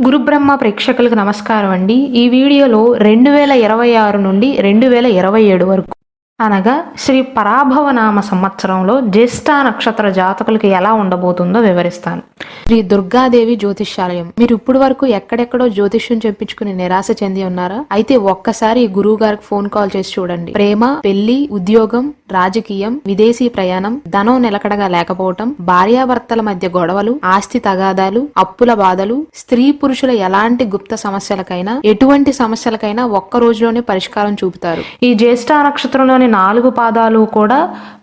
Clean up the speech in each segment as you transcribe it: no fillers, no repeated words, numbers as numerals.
గురుబ్రహ్మ ప్రేక్షకులకు నమస్కారం అండి. ఈ వీడియోలో 2026 నుండి 2027 వరకు అనగా శ్రీ పరాభవనామ సంవత్సరంలో జ్యేష్ఠ నక్షత్ర జాతకులకి ఎలా ఉండబోతుందో వివరిస్తాను. శ్రీ దుర్గాదేవి జ్యోతిష్యాలయం. మీరు ఇప్పుడు వరకు ఎక్కడెక్కడో జ్యోతిష్యం చెప్పించుకుని నిరాశ చెంది ఉన్నారా? అయితే ఒక్కసారి గురువు గారికి ఫోన్ కాల్ చేసి చూడండి. ప్రేమ, పెళ్లి, ఉద్యోగం, రాజకీయం, విదేశీ ప్రయాణం, ధనం నిలకడగా లేకపోవటం, భార్యాభర్తల మధ్య గొడవలు, ఆస్తి తగాదాలు, అప్పుల బాధలు, స్త్రీ పురుషుల ఎలాంటి గుప్త సమస్యలకైనా, ఎటువంటి సమస్యలకైనా ఒక్క రోజులోనే పరిష్కారం చూపుతారు. ఈ జ్యేష్ఠ నక్షత్రంలోని 4 పాదాలు కూడా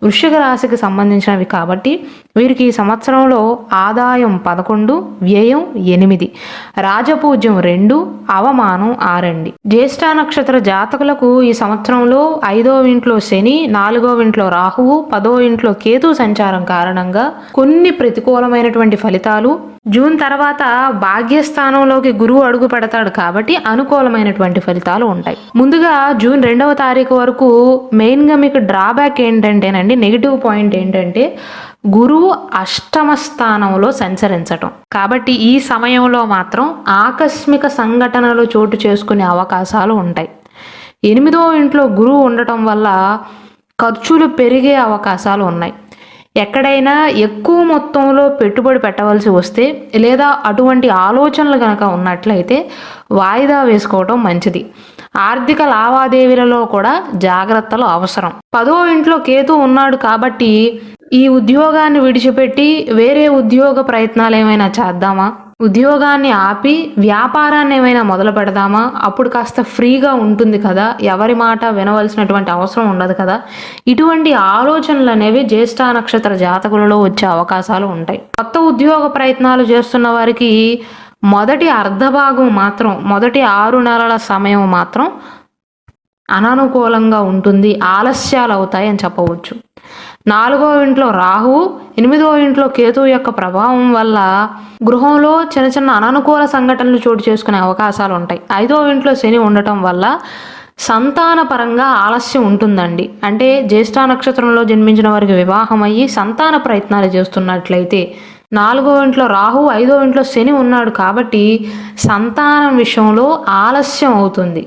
వృశ్చిక రాశికి సంబంధించినవి కాబట్టి వీరికి ఈ సంవత్సరంలో ఆదాయం 11, వ్యయం 8, రాజపూజ్యం 2, అవమానం 6 అండి. జ్యేష్ఠ నక్షత్ర జాతకులకు ఈ సంవత్సరంలో 5వ ఇంట్లో శని, 4వ ఇంట్లో రాహువు, 10వ ఇంట్లో కేతు సంచారం కారణంగా కొన్ని ప్రతికూలమైనటువంటి ఫలితాలు, జూన్ తర్వాత భాగ్యస్థానంలోకి గురువు అడుగు పెడతాడు కాబట్టి అనుకూలమైనటువంటి ఫలితాలు ఉంటాయి. ముందుగా జూన్ 2వ తారీఖు వరకు మెయిన్గా మీకు డ్రాబ్యాక్ ఏంటంటేనండి, నెగిటివ్ పాయింట్ ఏంటంటే గురువు అష్టమ స్థానంలో సంచరించటం. కాబట్టి ఈ సమయంలో మాత్రం ఆకస్మిక సంఘటనలు చోటు చేసుకునే అవకాశాలు ఉంటాయి. 8వ ఇంట్లో గురువు ఉండటం వల్ల ఖర్చులు పెరిగే అవకాశాలు ఉన్నాయి. ఎక్కడైనా ఎక్కువ మొత్తంలో పెట్టుబడి పెట్టవలసి వస్తే లేదా అటువంటి ఆలోచనలు కనుక ఉన్నట్లయితే వాయిదా వేసుకోవడం మంచిది. ఆర్థిక లావాదేవీలలో కూడా జాగ్రత్తలు అవసరం. 10వ ఇంట్లో కేతు ఉన్నాడు కాబట్టి ఈ ఉద్యోగాన్ని విడిచిపెట్టి వేరే ఉద్యోగ ప్రయత్నాలు ఏమైనా చేద్దామా, ఉద్యోగాన్ని ఆపి వ్యాపారాన్ని ఏమైనా మొదలు పెడదామా, అప్పుడు కాస్త ఫ్రీగా ఉంటుంది కదా, ఎవరి మాట వినవలసినటువంటి అవసరం ఉండదు కదా, ఇటువంటి ఆలోచనలు అనేవి జ్యేష్ఠ నక్షత్ర జాతకులలో వచ్చే అవకాశాలు ఉంటాయి. కొత్త ఉద్యోగ ప్రయత్నాలు చేస్తున్న వారికి మొదటి అర్ధభాగం మాత్రం, మొదటి 6 నెలల సమయం మాత్రం అననుకూలంగా ఉంటుంది, ఆలస్యాలు అవుతాయి అని చెప్పవచ్చు. 4వ ఇంట్లో రాహువు, 8వ ఇంట్లో కేతువు యొక్క ప్రభావం వల్ల గృహంలో చిన్న చిన్న అననుకూల సంఘటనలు చోటు చేసుకునే అవకాశాలు ఉంటాయి. 5వ ఇంట్లో శని ఉండటం వల్ల సంతాన పరంగా ఆలస్యం ఉంటుందండి. అంటే జ్యేష్ఠ నక్షత్రంలో జన్మించిన వారికి వివాహం అయ్యి సంతాన ప్రయత్నాలు చేస్తున్నట్లయితే 4వ ఇంట్లో రాహు, 5వ ఇంట్లో శని ఉన్నాడు కాబట్టి సంతానం విషయంలో ఆలస్యం అవుతుంది.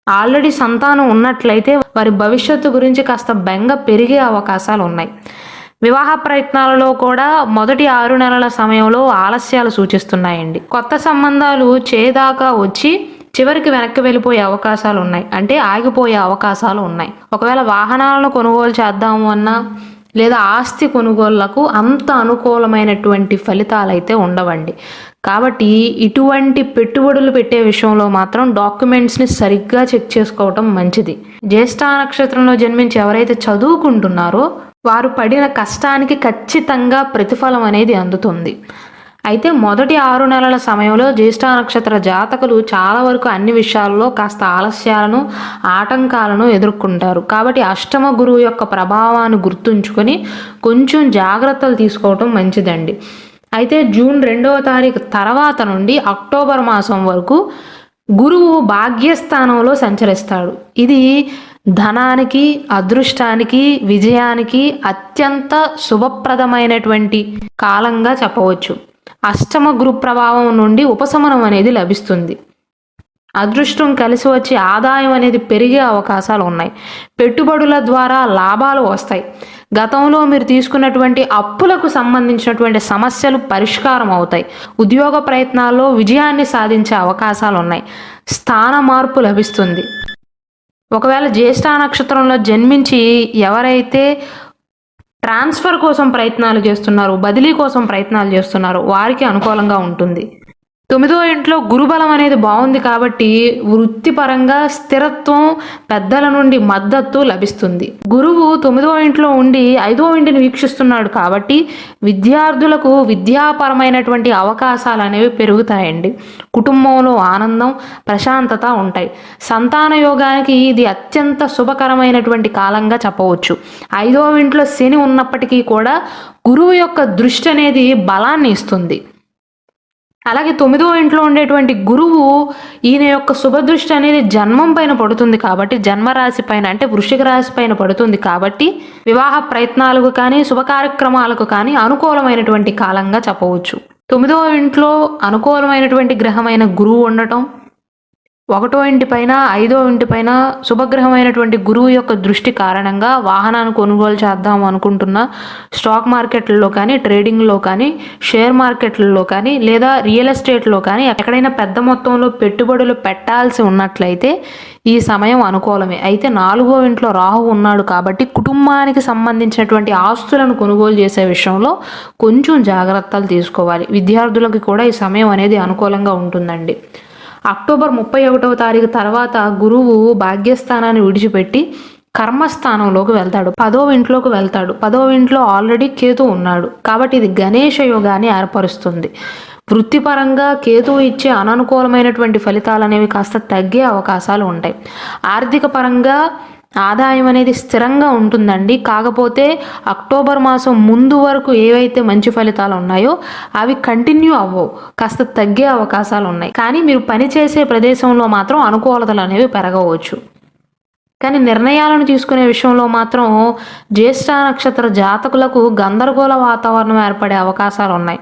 ఆల్రెడీ సంతానం ఉన్నట్లయితే వారి భవిష్యత్తు గురించి కాస్త బెంగ పెరిగే అవకాశాలు ఉన్నాయి. వివాహ ప్రయత్నాలలో కూడా మొదటి 6 నెలల సమయంలో ఆలస్యాలు సూచిస్తున్నాయండి. కొత్త సంబంధాలు చేదాకా వచ్చి చివరికి వెనక్కి వెళ్ళిపోయే అవకాశాలు ఉన్నాయి, అంటే ఆగిపోయే అవకాశాలు ఉన్నాయి. ఒకవేళ వాహనాలను కొనుగోలు చేద్దాము అన్నా లేదా ఆస్తి కొనుగోళ్లకు అంత అనుకూలమైనటువంటి ఫలితాలు అయితే ఉండవండి. కాబట్టి ఇటువంటి పెట్టుబడులు పెట్టే విషయంలో మాత్రం డాక్యుమెంట్స్ని సరిగ్గా చెక్ చేసుకోవటం మంచిది. జ్యేష్ఠ నక్షత్రంలో జన్మించి ఎవరైతే చదువుకుంటున్నారో వారు పడిన కష్టానికి ఖచ్చితంగా ప్రతిఫలం అనేది అందుతుంది. అయితే మొదటి 6 నెలల సమయంలో జ్యేష్ఠ నక్షత్ర జాతకులు చాలా వరకు అన్ని విషయాల్లో కాస్త ఆలస్యాలను, ఆటంకాలను ఎదుర్కొంటారు. కాబట్టి అష్టమ గురువు యొక్క ప్రభావాన్ని గుర్తుంచుకొని కొంచెం జాగ్రత్తలు తీసుకోవటం మంచిదండి. అయితే జూన్ 2వ తారీఖు తర్వాత నుండి అక్టోబర్ మాసం వరకు గురువు భాగ్యస్థానంలో సంచరిస్తాడు. ఇది ధనానికి, అదృష్టానికి, విజయానికి అత్యంత శుభప్రదమైనటువంటి కాలంగా చెప్పవచ్చు. అష్టమ గురు ప్రభావం నుండి ఉపశమనం అనేది లభిస్తుంది. అదృష్టం కలిసి వచ్చి ఆదాయం అనేది పెరిగే అవకాశాలు ఉన్నాయి. పెట్టుబడుల ద్వారా లాభాలు వస్తాయి. గతంలో మీరు తీసుకున్నటువంటి అప్పులకు సంబంధించినటువంటి సమస్యలు పరిష్కారం అవుతాయి. ఉద్యోగ ప్రయత్నాల్లో విజయాన్ని సాధించే అవకాశాలు ఉన్నాయి. స్థాన మార్పు లభిస్తుంది. ఒకవేళ జ్యేష్ఠ నక్షత్రంలో జన్మించి ఎవరైతే ట్రాన్స్ఫర్ కోసం ప్రయత్నాలు చేస్తున్నారు, బదిలీ కోసం ప్రయత్నాలు చేస్తున్నారు, వారికి అనుకూలంగా ఉంటుంది. 9వ ఇంట్లో గురుబలం అనేది బాగుంది కాబట్టి వృత్తిపరంగా స్థిరత్వం, పెద్దల నుండి మద్దతు లభిస్తుంది. గురువు 9వ ఇంట్లో ఉండి 5వ ఇంటిని వీక్షిస్తున్నాడు కాబట్టి విద్యార్థులకు విద్యాపరమైనటువంటి అవకాశాలు అనేవి పెరుగుతాయండి. కుటుంబంలో ఆనందం, ప్రశాంతత ఉంటాయి. సంతాన యోగానికి ఇది అత్యంత శుభకరమైనటువంటి కాలంగా చెప్పవచ్చు. 5వ ఇంట్లో శని ఉన్నప్పటికీ కూడా గురువు యొక్క దృష్టి అనేది బలాన్ని ఇస్తుంది. అలాగే 9వ ఇంట్లో ఉండేటువంటి గురువు ఈయన యొక్క శుభదృష్టి అనేది జన్మం పైన పడుతుంది కాబట్టి, జన్మరాశి పైన అంటే వృశ్చిక రాశి పైన పడుతుంది కాబట్టి వివాహ ప్రయత్నాలకు కానీ శుభ కార్యక్రమాలకు కానీ అనుకూలమైనటువంటి కాలంగా చెప్పవచ్చు. 9వ ఇంట్లో అనుకూలమైనటువంటి గ్రహమైన గురువు ఉండటం, 1వ ఇంటిపైన 5వ ఇంటిపైన శుభగ్రహమైనటువంటి గురువు యొక్క దృష్టి కారణంగా వాహనాన్ని కొనుగోలు చేద్దాం అనుకుంటున్న స్టాక్ మార్కెట్లలో కానీ, ట్రేడింగ్లో కానీ, షేర్ మార్కెట్లలో కానీ, లేదా రియల్ ఎస్టేట్లో కానీ ఎక్కడైనా పెద్ద మొత్తంలో పెట్టుబడులు పెట్టాల్సి ఉన్నట్లయితే ఈ సమయం అనుకూలమే. అయితే 4వ ఇంట్లో రాహు ఉన్నాడు కాబట్టి కుటుంబానికి సంబంధించినటువంటి ఆస్తులను కొనుగోలు చేసే విషయంలో కొంచెం జాగ్రత్తలు తీసుకోవాలి. విద్యార్థులకు కూడా ఈ సమయం అనేది అనుకూలంగా ఉంటుందండి. అక్టోబర్ 31వ తారీఖు తర్వాత గురువు భాగ్యస్థానాన్ని విడిచిపెట్టి కర్మస్థానంలోకి వెళ్తాడు, 10వ ఇంట్లోకి వెళ్తాడు. 10వ ఇంట్లో ఆల్రెడీ కేతు ఉన్నాడు కాబట్టి ఇది గణేష యోగాన్ని ఏర్పరుస్తుంది. వృత్తిపరంగా కేతువు ఇచ్చే అననుకూలమైనటువంటి ఫలితాలు అనేవి కాస్త తగ్గే అవకాశాలు ఉంటాయి. ఆర్థిక పరంగా ఆదాయం అనేది స్థిరంగా ఉంటుందండి. కాకపోతే అక్టోబర్ మాసం ముందు వరకు ఏవైతే మంచి ఫలితాలు ఉన్నాయో అవి కంటిన్యూ అవ్వవు, కాస్త తగ్గే అవకాశాలు ఉన్నాయి. కానీ మీరు పనిచేసే ప్రదేశంలో మాత్రం అనుకూలతలు అనేవి పెరగవచ్చు. కానీ నిర్ణయాలను తీసుకునే విషయంలో మాత్రం జ్యేష్ఠ నక్షత్ర జాతకులకు గందరగోళ వాతావరణం ఏర్పడే అవకాశాలు ఉన్నాయి.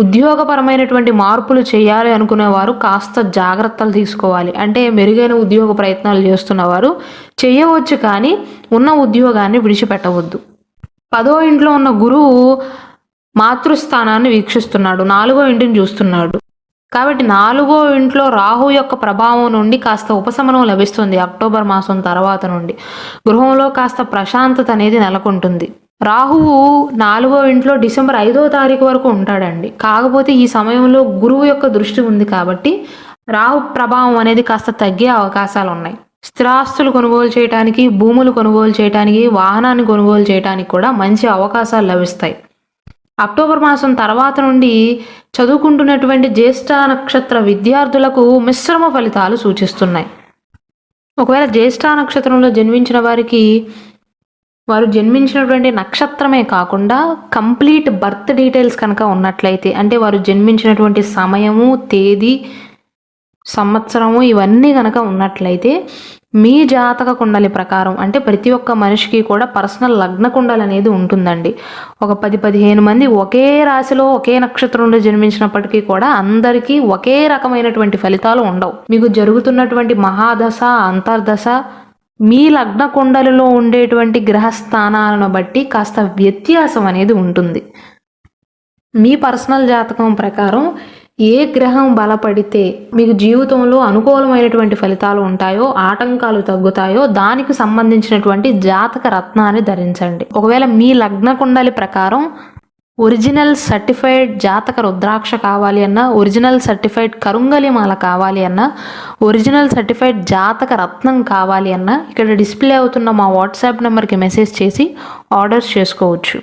ఉద్యోగపరమైనటువంటి మార్పులు చేయాలి అనుకునేవారు కాస్త జాగ్రత్తలు తీసుకోవాలి. అంటే మెరుగైన ఉద్యోగ ప్రయత్నాలు చేస్తున్నవారు చేయవచ్చు, కానీ ఉన్న ఉద్యోగాన్ని విడిచిపెట్టవద్దు. 10వ ఇంట్లో ఉన్న గురువు మాతృస్థానాన్ని వీక్షిస్తున్నాడు, 4వ ఇంటిని చూస్తున్నాడు. కాబట్టి 4వ ఇంట్లో రాహు యొక్క ప్రభావం నుండి కాస్త ఉపశమనం లభిస్తుంది. అక్టోబర్ మాసం తర్వాత నుండి గృహంలో కాస్త ప్రశాంతత అనేది నెలకొంటుంది. రాహువు 4వ ఇంట్లో డిసెంబర్ 5వ తారీఖు వరకు ఉంటాడండి. కాకపోతే ఈ సమయంలో గురువు యొక్క దృష్టి ఉంది కాబట్టి రాహు ప్రభావం అనేది కాస్త తగ్గే అవకాశాలు ఉన్నాయి. స్థిరాస్తులు కొనుగోలు చేయడానికి, భూములు కొనుగోలు చేయడానికి, వాహనాన్ని కొనుగోలు చేయడానికి కూడా మంచి అవకాశాలు లభిస్తాయి. అక్టోబర్ మాసం తర్వాత నుండి చదువుకుంటున్నటువంటి జ్యేష్ఠ నక్షత్ర విద్యార్థులకు మిశ్రమ ఫలితాలు సూచిస్తున్నాయి. ఒకవేళ జ్యేష్ఠ నక్షత్రంలో జన్మించిన వారికి వారు జన్మించినటువంటి నక్షత్రమే కాకుండా కంప్లీట్ బర్త్ డీటెయిల్స్ కనుక ఉన్నట్లయితే, అంటే వారు జన్మించినటువంటి సమయము, తేదీ, సంవత్సరము ఇవన్నీ కనుక ఉన్నట్లయితే మీ జాతక కుండలి ప్రకారం, అంటే ప్రతి ఒక్క మనిషికి కూడా పర్సనల్ లగ్న కుండలి అనేది ఉంటుందండి. ఒక 10-15 మంది ఒకే రాశిలో ఒకే నక్షత్రంలో జన్మించినప్పటికీ కూడా అందరికీ ఒకే రకమైనటువంటి ఫలితాలు ఉండవు. మీకు జరుగుతున్నటువంటి మహాదశ, అంతర్దశ మీ లగ్న కుండలిలో ఉండేటువంటి గ్రహస్థానాలను బట్టి కాస్త వ్యత్యాసం అనేది ఉంటుంది. మీ పర్సనల్ జాతకం ప్రకారం ఏ గ్రహం బలపడితే మీకు జీవితంలో అనుకూలమైనటువంటి ఫలితాలు ఉంటాయో, ఆటంకాలు తగ్గుతాయో దానికి సంబంధించినటువంటి జాతక రత్నాన్ని ధరించండి. ఒకవేళ మీ లగ్న కుండలి ప్రకారం ఒరిజినల్ సర్టిఫైడ్ జాతక రుద్రాక్ష కావాలి అన్నా, ఒరిజినల్ సర్టిఫైడ్ కరుంగలిమాల కావాలి అన్నా, ఒరిజినల్ సర్టిఫైడ్ జాతక రత్నం కావాలి అన్నా ఇక్కడ డిస్ప్లే అవుతున్న మా వాట్సాప్ నెంబర్కి మెసేజ్ చేసి ఆర్డర్స్ చేసుకోవచ్చు.